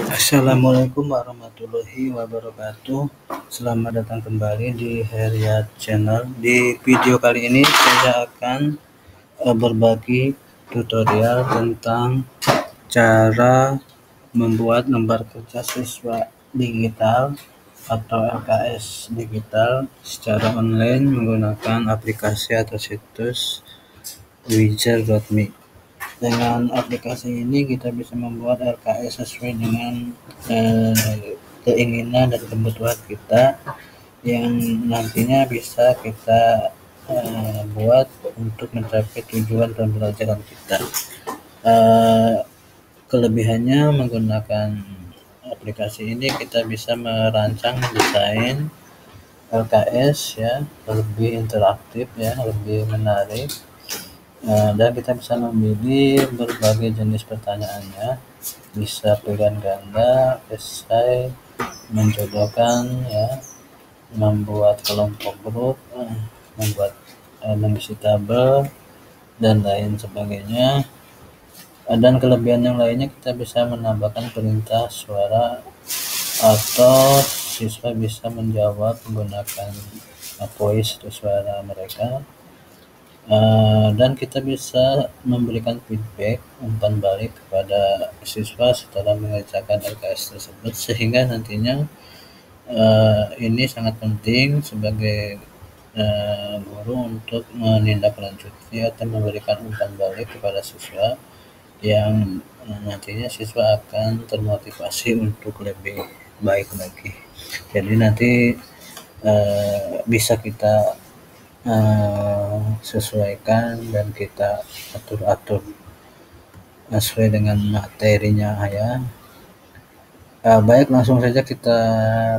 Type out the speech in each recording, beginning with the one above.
Assalamualaikum warahmatullahi wabarakatuh. Selamat datang kembali di Heriat Channel. Di video kali ini saya akan berbagi tutorial tentang cara membuat lembar kerja siswa digital atau LKS digital secara online menggunakan aplikasi atau situs Widger.me. Dengan aplikasi ini kita bisa membuat LKS sesuai dengan keinginan dan kebutuhan kita yang nantinya bisa kita buat untuk mencapai tujuan pembelajaran kita. Kelebihannya menggunakan aplikasi ini kita bisa merancang desain LKS ya lebih interaktif ya, lebih menarik. Dan kita bisa memilih berbagai jenis pertanyaannya, bisa pilihan ganda, esai, menjodohkan ya, membuat kelompok grup, membuat mengisi tabel dan lain sebagainya. Dan kelebihan yang lainnya kita bisa menambahkan perintah suara atau siswa bisa menjawab menggunakan voice atau suara mereka. Dan kita bisa memberikan feedback umpan balik kepada siswa setelah mengerjakan LKS tersebut, sehingga nantinya ini sangat penting sebagai guru untuk menindaklanjuti atau memberikan umpan balik kepada siswa yang nantinya siswa akan termotivasi untuk lebih baik lagi. Jadi nanti bisa kita sesuaikan dan kita atur sesuai dengan materinya ya. Baik, langsung saja kita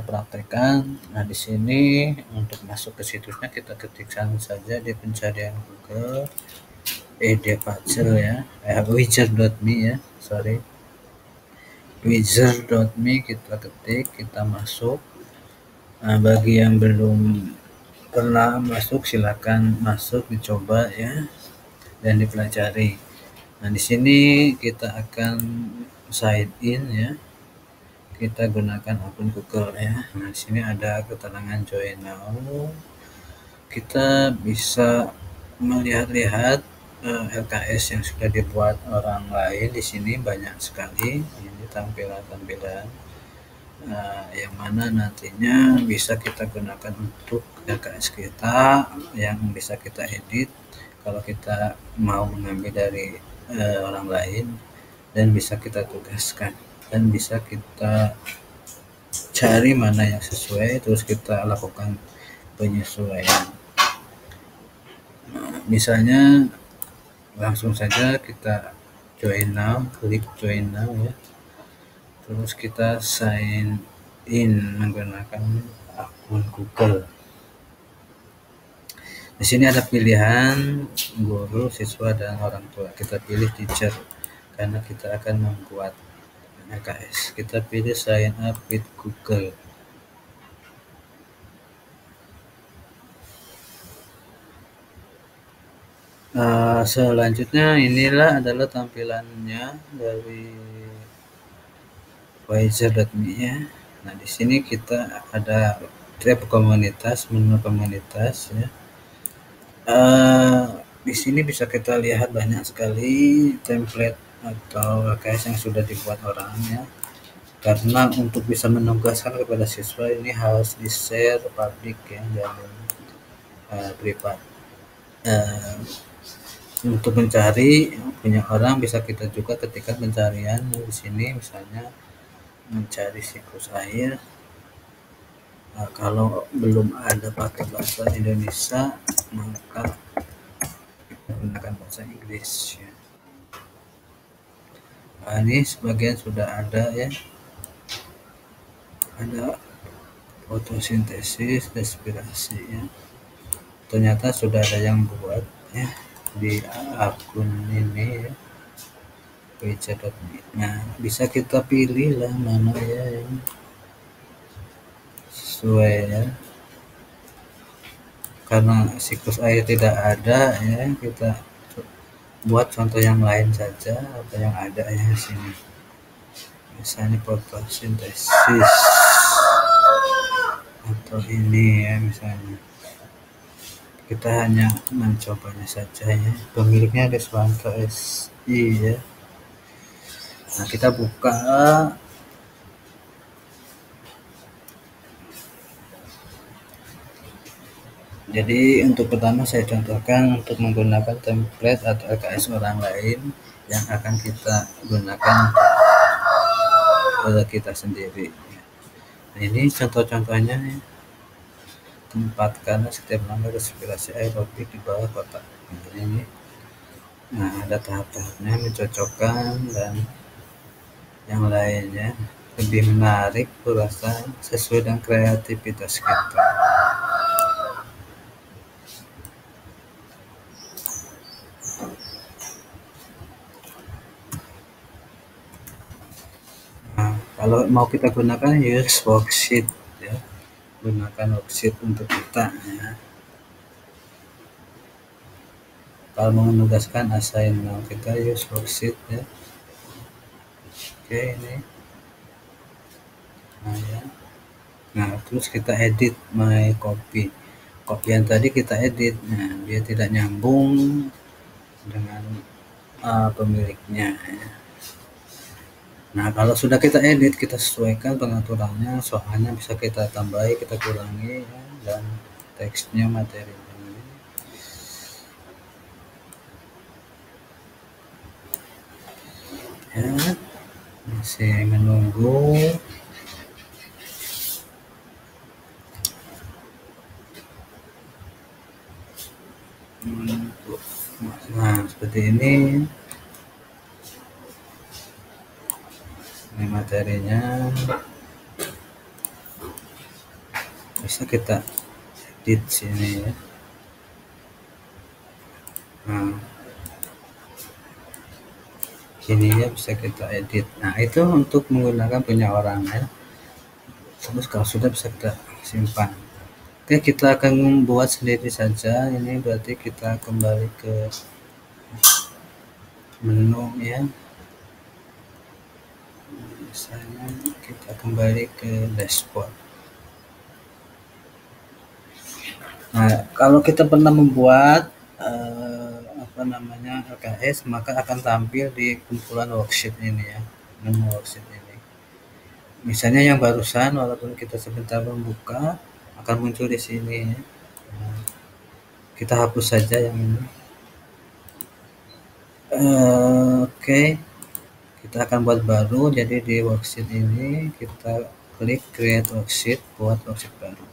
praktekkan. Nah, di sini untuk masuk ke situsnya kita ketikkan saja di pencarian Google Edpuzzle ya, Widger.me ya, Widger.me kita ketik, kita masuk. Bagi yang belum pernah masuk silakan masuk, dicoba ya dan dipelajari. Nah, di sini kita akan sign in ya. Kita gunakan akun Google ya. Nah, di sini ada keterangan join now. Kita bisa melihat-lihat LKS yang sudah dibuat orang lain. Di sini banyak sekali. Ini tampilan-tampilan yang mana nantinya bisa kita gunakan untuk LKS kita, yang bisa kita edit kalau kita mau mengambil dari orang lain, dan bisa kita tugaskan dan bisa kita cari mana yang sesuai, terus kita lakukan penyesuaian. Misalnya langsung saja kita join now, klik join now ya, terus kita sign in menggunakan akun Google. Di sini ada pilihan guru, siswa, dan orang tua. Kita pilih teacher karena kita akan membuat LKS. Kita pilih sign up with Google. Selanjutnya inilah adalah tampilannya dari Widger.me ya. Nah, di sini kita ada tab komunitas, menu komunitas ya. Di sini bisa kita lihat banyak sekali template atau LKS yang sudah dibuat orang ya. Karena untuk bisa menugaskan kepada siswa ini harus di-share publik ya, jangan privat. Untuk mencari punya orang bisa kita juga ketika pencarian di sini, misalnya mencari siklus air. Kalau belum ada pakai bahasa Indonesia maka menggunakan bahasa Inggris ya. Ini sebagian sudah ada ya, ada fotosintesis, respirasi ya, ternyata sudah ada yang buat ya di akun ini ya, Widger.me. Nah, bisa kita pilih lah mana ya yang sesuai ya. Karena siklus air tidak ada ya, kita buat contoh yang lain saja apa yang ada ya di sini. misalnya fotosintesis atau ini ya, misalnya kita hanya mencobanya saja ya. Pemiliknya Riswanto SI ya. Nah, kita buka. Jadi untuk pertama saya contohkan untuk menggunakan template atau LKS orang lain yang akan kita gunakan untuk kita sendiri. Nah, ini contoh-contohnya ya. Tempatkan setiap langkah respirasi aerobik di bawah kotak. Ini. Nah, ada tahap-tahapnya, mencocokkan dan yang lainnya. Lebih menarik kurasa sesuai dengan kreativitas kita. Nah, kalau mau kita gunakan use worksheet ya, gunakan worksheet untuk kita ya. Kalau mau menugaskan assignment kita use worksheet ya. Oke, ini. Nah, ya. Nah, terus kita edit my copy. Copy yang tadi kita edit. Nah, dia tidak nyambung dengan pemiliknya ya. Nah, kalau sudah kita edit, kita sesuaikan pengaturannya, soalnya bisa kita tambahi, kita kurangi ya, dan teksnya, materinya. Ya, masih menunggu. Nah, seperti ini. Ini materinya. Bisa kita edit sini ya. Nah, ini ya bisa kita edit. Nah, itu untuk menggunakan punya orang ya. Terus kalau sudah bisa kita simpan. Oke, kita akan membuat sendiri saja. Ini berarti kita kembali ke menu ya. Misalnya kita kembali ke dashboard. Nah, kalau kita pernah membuat LKS, maka akan tampil di kumpulan worksheet ini ya, menu worksheet ini. Misalnya yang barusan, walaupun kita sebentar membuka, akan muncul di sini ya. Nah, kita hapus saja yang ini. Oke. Kita akan buat baru, jadi di worksheet ini kita klik create worksheet, buat worksheet baru.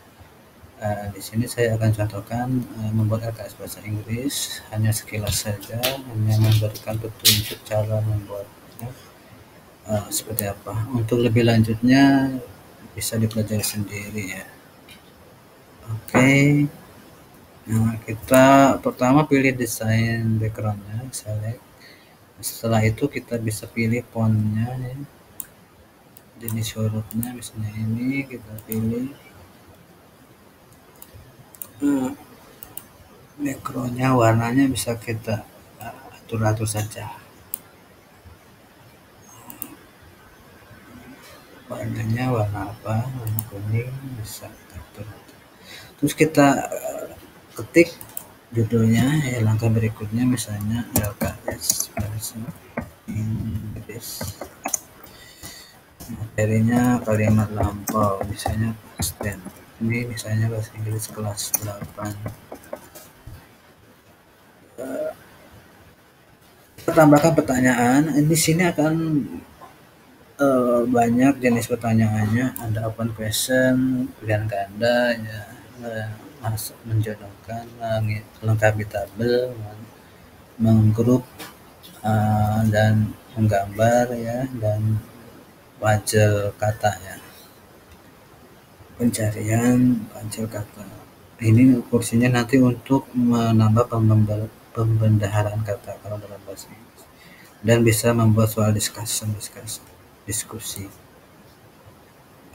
Di sini saya akan contohkan membuat LKS bahasa Inggris, hanya sekilas saja, hanya memberikan petunjuk cara membuatnya seperti apa. Untuk lebih lanjutnya bisa dipelajari sendiri ya. Oke. Nah, kita pertama pilih desain backgroundnya, select. Setelah itu kita bisa pilih fontnya ya. Jenis hurufnya misalnya ini kita pilih. Backgroundnya, warnanya bisa kita atur-atur saja. Warnanya warna apa? Warna kuning bisa atur. Terus kita ketik judulnya ya, langkah berikutnya misalnya LKS bahasa Inggris. Materinya kalimat lampau, misalnya past. Ini misalnya bahasa Inggris kelas 8. Kita tambahkan pertanyaan. Di sini akan banyak jenis pertanyaannya. Ada open question, pilihan ganda ya, menjodohkan, melengkapi tabel, menggrup dan menggambar ya, dan wajar kata ya, pencarian wajar kata. Ini kursinya nanti untuk menambah pembendaharaan kata kalau dalam bahasa Inggris, dan bisa membuat soal diskusi.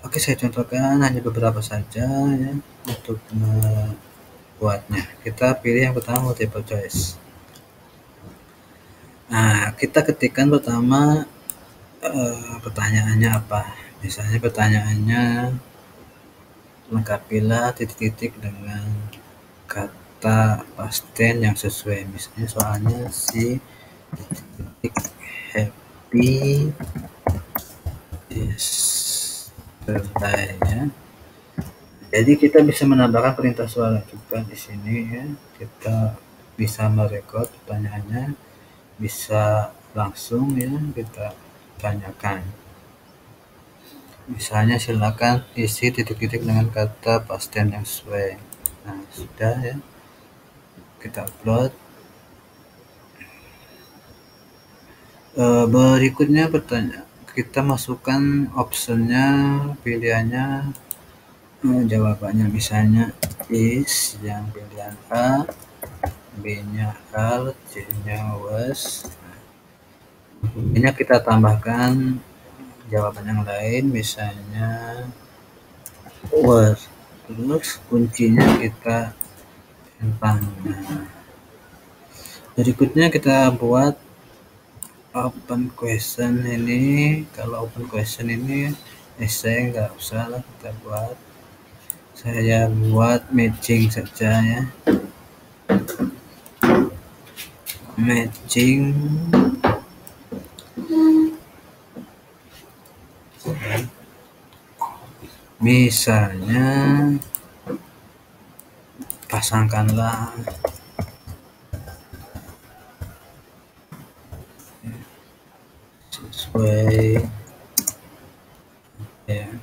Oke, saya contohkan hanya beberapa saja ya untuk membuatnya. Kita pilih yang pertama multiple choice. Nah, kita ketikkan pertama Pertanyaannya apa? Misalnya pertanyaannya, lengkapilah titik-titik dengan kata past tense yang sesuai. Misalnya soalnya si titik happy yesterday ya. Jadi kita bisa menambahkan perintah suara juga di sini ya. Kita bisa merekod pertanyaannya, bisa langsung ya kita tanyakan. Misalnya silakan isi titik-titik dengan kata past tense yang sesuai. Nah, sudah ya. Kita upload. Berikutnya kita masukkan optionnya, pilihannya, jawabannya misalnya is yang pilihan A, B-nya are, C-nya was. Ini kita tambahkan jawaban yang lain, misalnya were. Terus kuncinya kita centang. Berikutnya kita buat open question ini. Kalau open question ini essay nggak usah lah kita buat. Saya buat matching saja ya. Matching misalnya pasangkanlah sesuai ya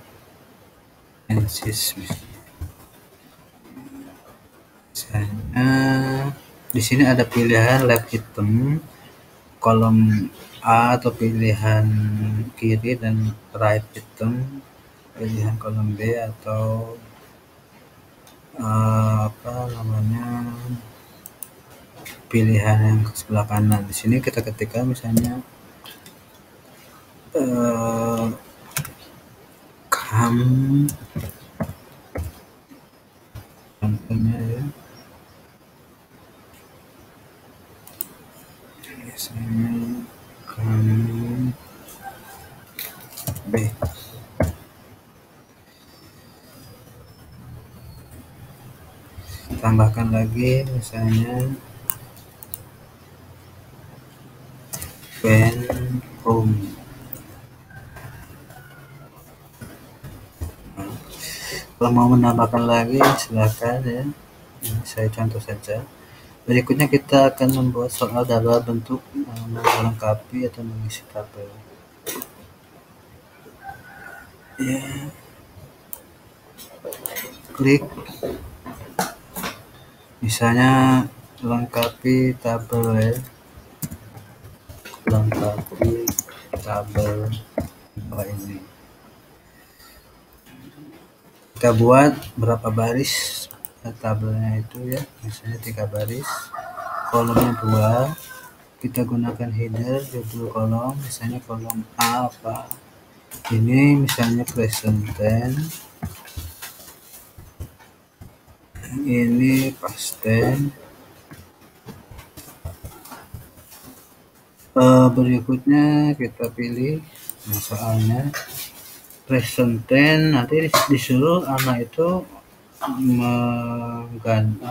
ensis misalnya di sini ada pilihan left item kolom A atau pilihan kiri dan right item pilihan kolom B atau apa namanya pilihan yang sebelah kanan. Di sini kita ketikkan misalnya come contohnya ya misalnya come B. Tambahkan lagi misalnya when home. Kalau mau menambahkan lagi silakan ya. Ini saya contoh saja. Berikutnya kita akan membuat soal dalam bentuk melengkapi atau mengisi tabel. Ya. Klik. Misalnya lengkapi tabel ya. Lengkapi tabel ini. Kita buat berapa baris tabelnya itu ya, misalnya 3 baris, kolomnya 2, kita gunakan header judul kolom, misalnya kolom A apa ini, misalnya present tense, ini past tense. Berikutnya kita pilih soalnya present tense, nanti disuruh anak itu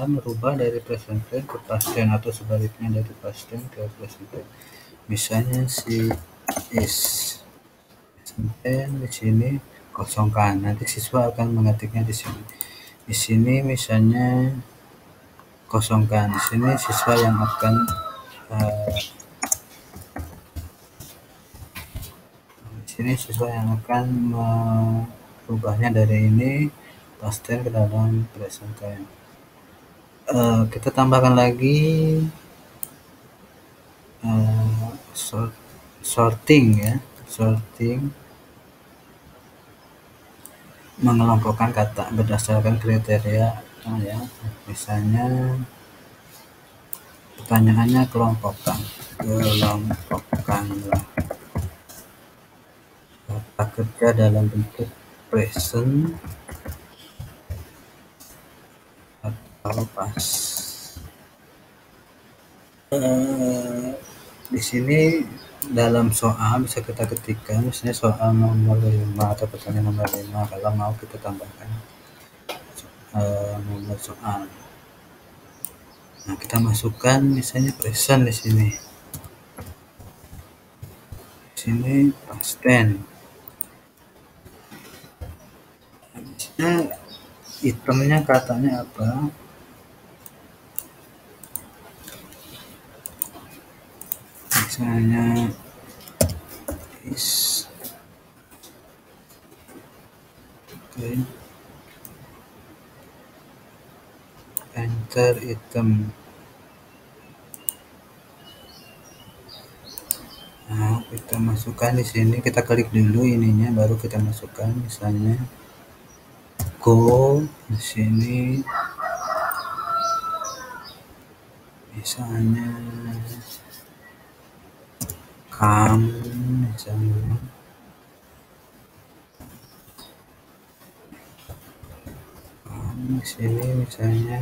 merubah dari present tense ke past tense atau sebaliknya dari past tense ke present tense. Misalnya si is present tense di sini kosongkan, nanti siswa akan mengetiknya di sini. Di sini misalnya kosongkan, di sini siswa yang akan di sini siswa yang akan merubahnya dari ini past tense ke dalam present tense. Kita tambahkan lagi sorting ya, sorting mengelompokkan kata berdasarkan kriteria ya. Misalnya pertanyaannya kelompokkanlah kata kerja dalam bentuk present atau past. Di sini dalam soal bisa kita ketikkan misalnya soal nomor 5 atau pertanyaan nomor 5, kalau mau kita tambahkan nomor soal. Nah, kita masukkan misalnya present di sini. Di sini past tense. Habisnya itemnya katanya apa? Misalnya is okay. Enter item. Nah, kita masukkan di sini, kita klik dulu ininya, baru kita masukkan misalnya go di sini, misalnya come, misalnya di sini misalnya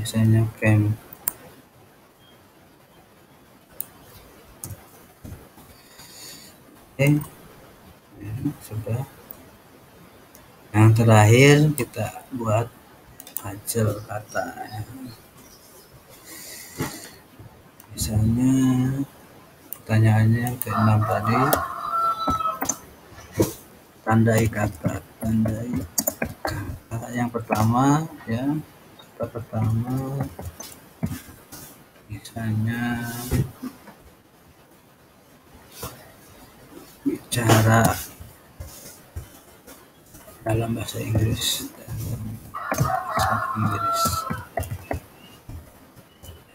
misalnya camp. Ya, sudah. Yang terakhir kita buat hasil kata ya. Misalnya pertanyaannya yang ke-6 tadi, tandai kata yang pertama ya, kata pertama misalnya bicara dalam bahasa Inggris,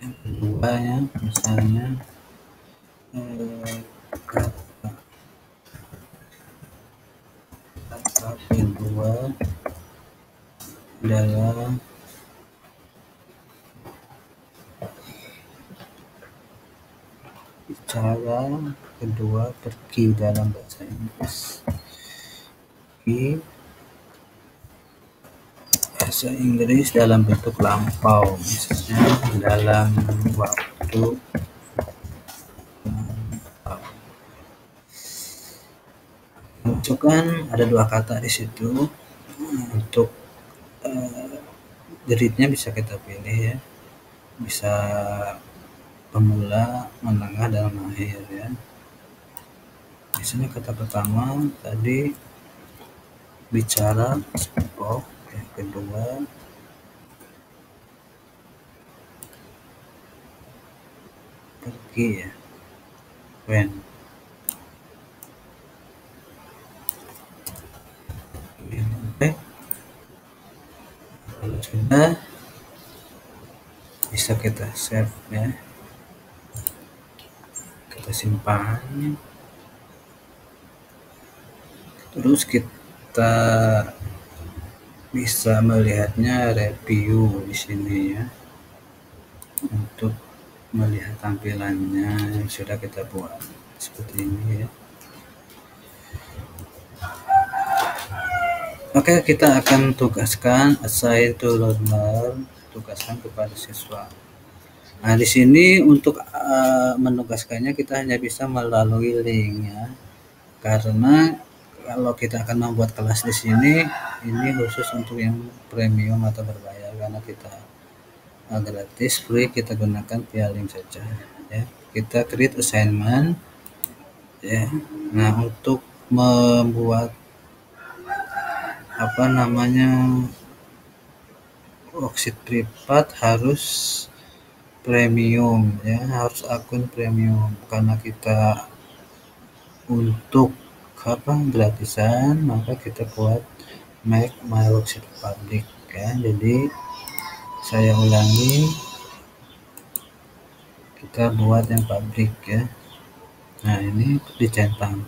yang kedua ya misalnya kata kedua adalah bicara kedua pergi dalam bahasa Inggris, pergi bahasa Inggris dalam bentuk lampau, misalnya dalam waktu masukkan ada 2 kata di situ. Untuk gridnya bisa kita pilih ya, bisa pemula, menengah, dan akhir ya. Di sini kata pertama tadi bicara, spoke, yang kedua pergi ya, when. Oke. Kalau sudah bisa kita save ya, kita simpan, terus kita bisa melihatnya review di sini ya, untuk melihat tampilannya yang sudah kita buat seperti ini ya. Oke, kita akan tugaskan assign to learner, tugaskan kepada siswa. Nah, di sini untuk menugaskannya kita hanya bisa melalui link ya. Karena kalau kita akan membuat kelas di sini, ini khusus untuk yang premium atau berbayar, karena kita gratis, free, kita gunakan via link saja ya. Kita create assignment ya. Nah, untuk membuat worksheet privat harus premium ya, harus akun premium, karena kita untuk gratisan, maka kita buat make my worksheet public ya. Jadi saya ulangi, kita buat yang public ya. Nah, ini dicentang,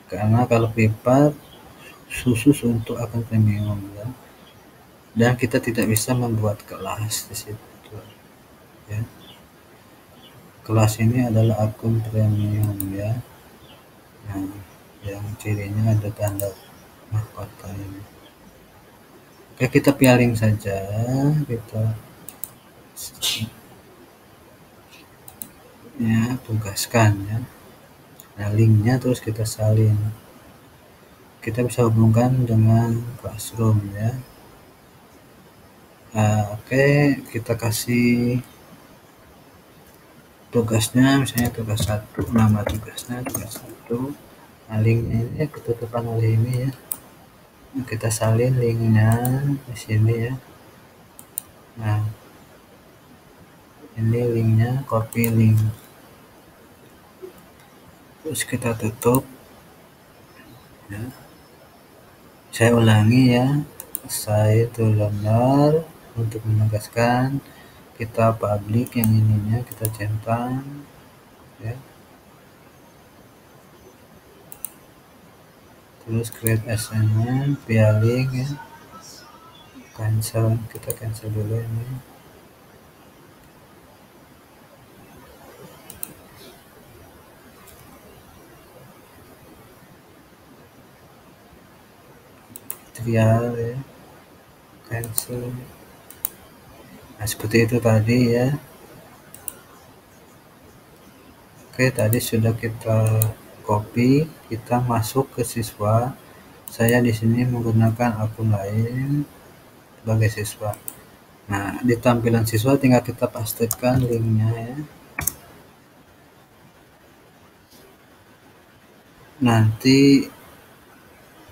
karena kalau privat khusus untuk akun premium ya. Dan kita tidak bisa membuat kelas di situ ya. Kelas ini adalah akun premium ya. Nah, yang cirinya ada tanda mahkota ini. Oke, kita piaring saja, kita ya, tugaskan ya. Nah, linknya terus kita salin. Kita bisa hubungkan dengan Classroom ya. Oke, kita kasih tugasnya, misalnya tugas 1, nama tugasnya tugas 1. Nah, linknya ini ketutupan oleh ini ya. Nah, kita salin linknya di sini ya. Nah, ini linknya, copy link, terus kita tutup ya. Saya ulangi ya, saya to learner, untuk menegaskan kita public yang ininya kita centang ya. Terus create assignment via link ya, cancel, kita cancel dulu ini. Trial ya, cancel. Nah, seperti itu tadi ya. Oke, tadi sudah kita copy, kita masuk ke siswa. Saya di sini menggunakan akun lain sebagai siswa. Nah, di tampilan siswa tinggal kita pastikan linknya ya. Nanti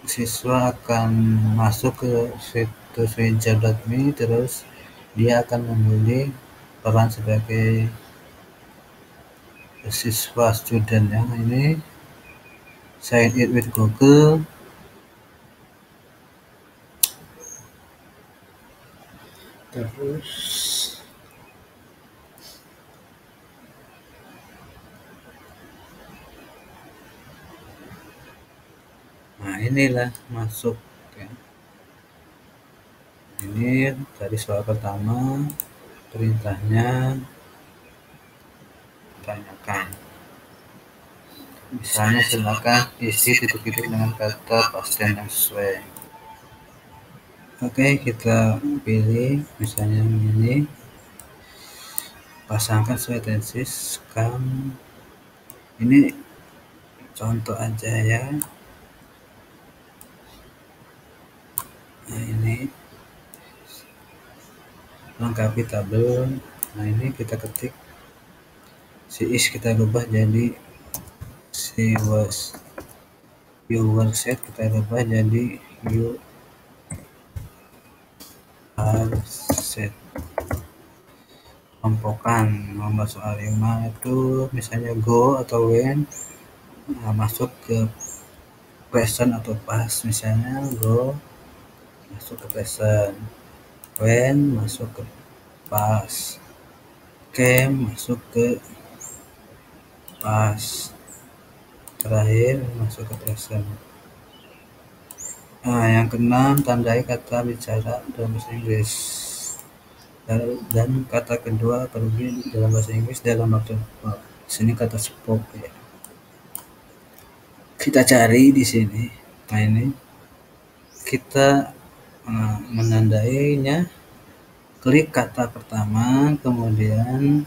siswa akan masuk ke situs widget.me, terus dia akan memilih peran sebagai siswa student ya. Ini sign in with Google. Terus nah, inilah masuk ya. Ini tadi soal pertama, perintahnya tanyakan. Misalnya silakan isi titik-titik dengan kata pasten yang sesuai. Oke, kita pilih misalnya ini, pasangkan sesuai tenses kam. Ini contoh aja ya. Nah, ini lengkapi tabel. Nah, ini kita ketik si is, kita ubah jadi si was. You set kita ubah jadi you are set. Kelompokan nomor soal 5 itu misalnya go atau when, nah, masuk ke present atau past. Misalnya go masuk ke present, when masuk ke past, came masuk ke past, terakhir masuk ke present. Nah, yang keenam, tandai kata bicara dalam bahasa Inggris, dan kata kedua pergi dalam bahasa Inggris dalam waktu sini kata spoke ya. Kita cari di sini. Nah, ini kita menandainya, klik kata pertama, kemudian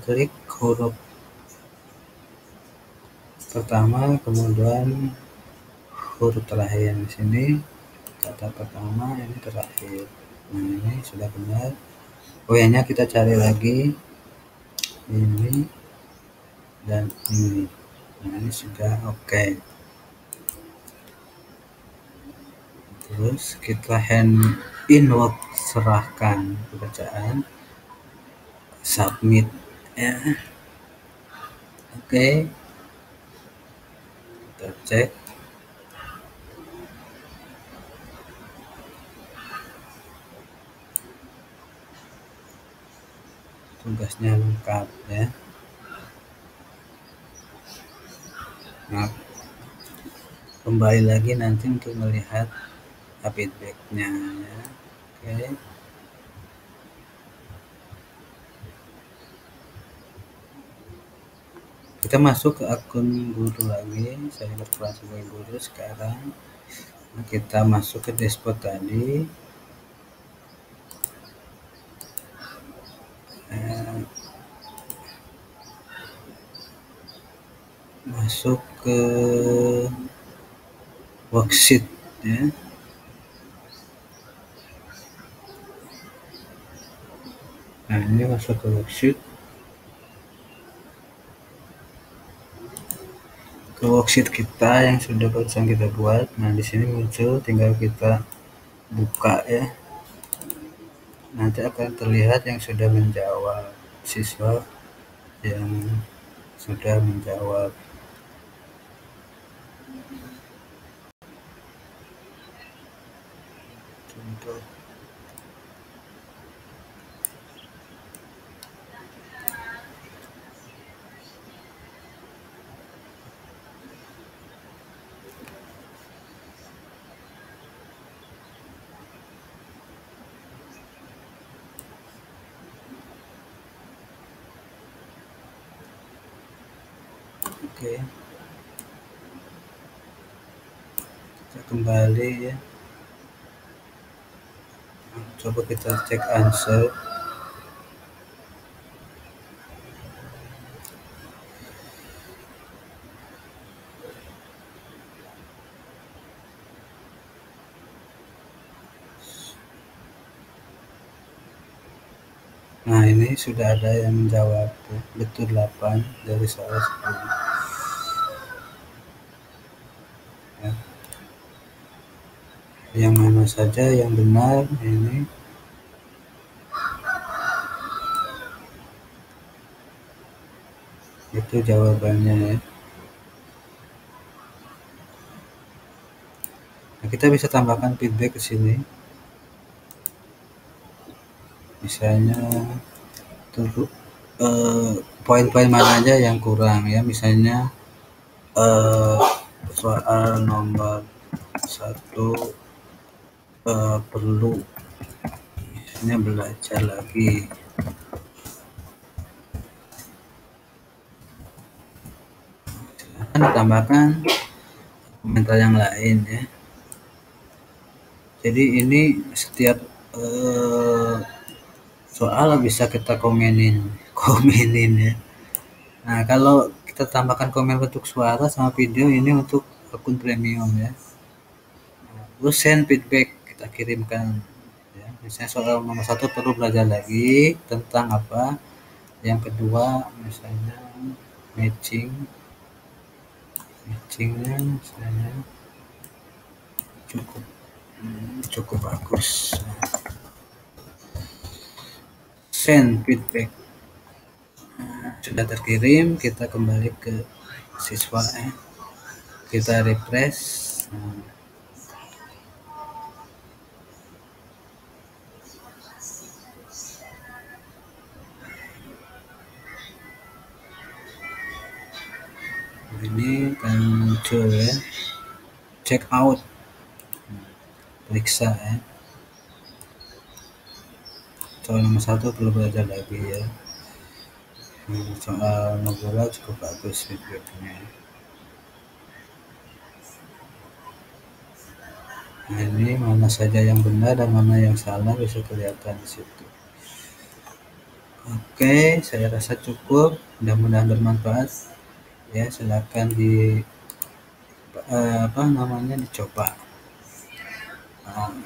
klik huruf pertama, kemudian huruf terakhir. Di sini kata pertama, ini terakhir. Nah, ini sudah benar. W-nya kita cari lagi, ini dan ini. Nah, ini sudah oke. Terus kita hand in work, serahkan pekerjaan, submit ya. Oke, kita cek. Tugasnya lengkap ya. Nah, kembali lagi nanti untuk melihat feedbacknya ya. Oke. Kita masuk ke akun guru lagi. Saya berperan sebagai guru sekarang. Nah, kita masuk ke dashboard tadi. masuk ke worksheet ya. Nah, ini masuk ke worksheet kita yang sudah barusan kita buat. Nah, di sini muncul, tinggal kita buka ya. Nanti akan terlihat yang sudah menjawab, siswa yang sudah menjawab. Contoh. Oke, kita kembali ya. Coba kita cek answer. Nah, ini sudah ada yang menjawab ya. Betul 8 dari soal 10 ya. Yang mana saja yang benar ini. Itu jawabannya ya. Nah, kita bisa tambahkan feedback ke sini. Misalnya poin-poin mana aja yang kurang ya. Misalnya soal nomor 1 perlu misalnya belajar lagi. Silahkan ditambahkan komentar yang lain ya. Jadi ini setiap soal bisa kita komenin ya. Nah, kalau kita tambahkan komen bentuk suara sama video ini untuk akun premium ya. Terus send feedback, kita kirimkan ya. Misalnya soal nomor 1 perlu belajar lagi tentang apa. Yang kedua misalnya matchingnya misalnya cukup bagus. Send feedback. Sudah terkirim, kita kembali ke siswa ya. Kita refresh. Ini akan muncul ya, check out, periksa ya. Soal nomor 1 perlu belajar lagi ya. Soal nomor 2 cukup bagus feedbacknya. Nah, ini mana saja yang benar dan mana yang salah bisa kelihatan di situ. Oke, saya rasa cukup, mudah-mudahan bermanfaat ya. Silakan dicoba.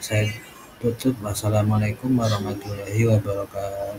Saya tutup. Wassalamualaikum warahmatullahi wabarakatuh.